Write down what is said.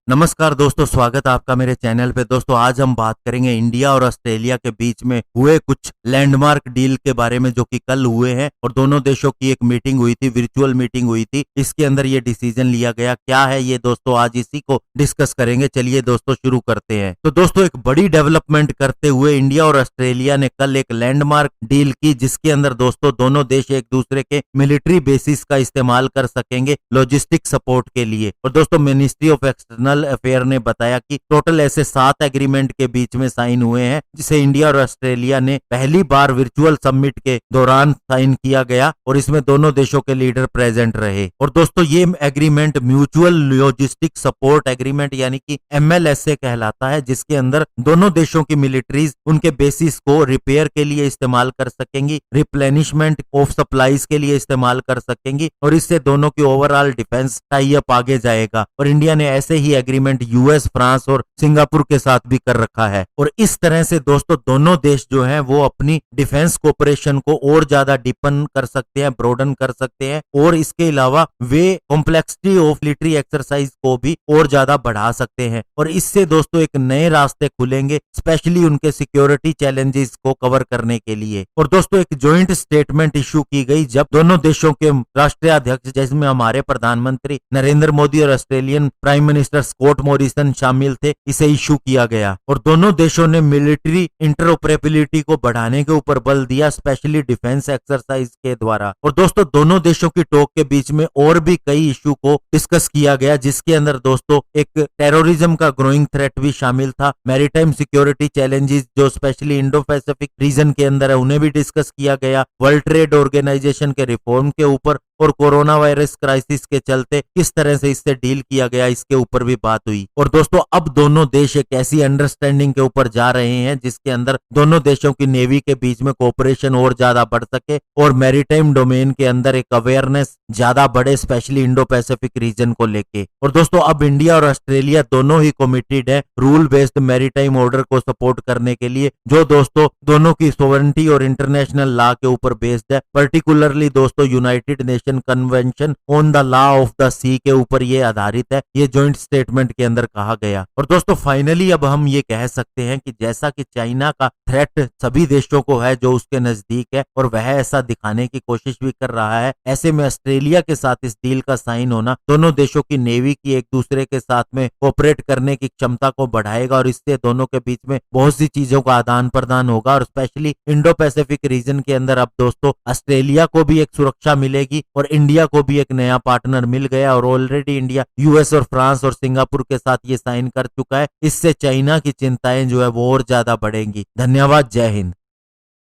नमस्कार दोस्तों, स्वागत है आपका मेरे चैनल पे। दोस्तों आज हम बात करेंगे इंडिया और ऑस्ट्रेलिया के बीच में हुए कुछ लैंडमार्क डील के बारे में, जो कि कल हुए हैं और दोनों देशों की एक मीटिंग हुई थी, वर्चुअल मीटिंग हुई थी। इसके अंदर ये डिसीजन लिया गया। क्या है ये दोस्तों, आज इसी को डिस्कस करेंगे। चलिए दोस्तों शुरू करते हैं। तो दोस्तों एक बड़ी डेवलपमेंट करते हुए इंडिया और ऑस्ट्रेलिया ने कल एक लैंडमार्क डील की, जिसके अंदर दोस्तों दोनों देश एक दूसरे के मिलिट्री बेसिस का इस्तेमाल कर सकेंगे लॉजिस्टिक सपोर्ट के लिए। और दोस्तों मिनिस्ट्री ऑफ एक्सटर्नल अफेयर ने बताया कि टोटल ऐसे 7 एग्रीमेंट के बीच में साइन हुए हैं, जिसे इंडिया और ऑस्ट्रेलिया ने पहली बार वर्चुअल समिट के दौरान साइन किया गया और इसमें दोनों देशों के लीडर प्रेजेंट रहे। और दोस्तों ये agreement mutual logistic support agreement यानी कि MLSA कहलाता है, जिसके अंदर दोनों देशों की मिलिट्रीज उनके बेसिस को रिपेयर के लिए इस्तेमाल कर सकेंगी, रिप्लेनिशमेंट ऑफ सप्लाईज के लिए इस्तेमाल कर सकेंगी और इससे दोनों की ओवरऑल डिफेंस टाई अप आगे जाएगा। और इंडिया ने ऐसे ही एग्रीमेंट US, फ्रांस और सिंगापुर के साथ भी कर रखा है। और इस तरह से दोस्तों दोनों देश जो हैं वो अपनी डिफेंस कोऑपरेशन को और ज्यादा डीपन कर सकते हैं, ब्रोडन कर सकते हैं और इसके अलावा वे कॉम्प्लेक्सिटी ऑफ मिलिट्री एक्सरसाइज को भी और ज्यादा बढ़ा सकते हैं। और इससे दोस्तों एक नए रास्ते खुलेंगे, स्पेशली उनके सिक्योरिटी चैलेंजेस को कवर करने के लिए। और दोस्तों एक ज्वाइंट स्टेटमेंट इशू की गई, जब दोनों देशों के राष्ट्रीय अध्यक्ष, जिसमें हमारे प्रधानमंत्री नरेंद्र मोदी और Australian prime minister Scott Morrison शामिल थे, इसे इशू किया गया। और दोनों देशों ने मिलिट्री इंटरऑपरेबिलिटी को बढ़ाने के ऊपर बल दिया, स्पेशली डिफेंस एक्सरसाइज के द्वारा। और दोस्तों दोनों देशों की टॉक के बीच में और भी कई इशू को डिस्कस किया गया, जिसके अंदर दोस्तों एक टेररिज्म का ग्रोइंग थ्रेट भी शामिल था, मैरीटाइम सिक्योरिटी चैलेंजेस जो स्पेशली इंडो पैसिफिक रीजन के अंदर है उन्हें भी डिस्कस किया गया, वर्ल्ड ट्रेड ऑर्गेनाइजेशन के रिफॉर्म के ऊपर और कोरोना वायरस क्राइसिस के चलते किस तरह से इससे डील किया गया, इसके ऊपर भी बात हुई। और दोस्तों अब दोनों देश एक ऐसी अंडरस्टैंडिंग के ऊपर जा रहे हैं जिसके अंदर दोनों देशों की नेवी के बीच में कोऑपरेशन और ज्यादा बढ़ सके और मैरीटाइम डोमेन के अंदर एक अवेयरनेस ज्यादा बढ़े, स्पेशली इंडो पैसिफिक रीजन को लेके। और दोस्तों अब इंडिया और ऑस्ट्रेलिया दोनों ही कमिटेड है रूल बेस्ड मैरीटाइम ऑर्डर को सपोर्ट करने के लिए, जो दोस्तों दोनों की सोवरेनिटी और इंटरनेशनल लॉ के ऊपर बेस्ड है। पर्टिकुलरली दोस्तों United Nation Convention on the Law of the Sea के ऊपर ये आधारित है, ये जॉइंट स्टेटमेंट के अंदर कहा गया। और दोस्तों फाइनली अब हम ये कह सकते हैं कि जैसा कि चाइना का थ्रेट सभी देशों को है जो उसके नजदीक है और वह ऐसा दिखाने की कोशिश भी कर रहा है, ऐसे में ऑस्ट्रेलिया के साथ इस डील का साइन होना दोनों देशों की नेवी की एक दूसरे के साथ में कोऑपरेट करने की क्षमता को बढ़ाएगा और इससे दोनों के बीच में बहुत सी चीजों का आदान प्रदान होगा। और स्पेशली इंडो पैसिफिक रीजन के अंदर अब दोस्तों ऑस्ट्रेलिया को भी एक सुरक्षा मिलेगी और इंडिया को भी एक नया पार्टनर मिल गया और ऑलरेडी इंडिया US और फ्रांस और सिंगापुर के साथ ये साइन कर चुका है। इससे चाइना की चिंताएं जो है वो और ज्यादा बढ़ेंगी। धन्यवाद, जय हिंद।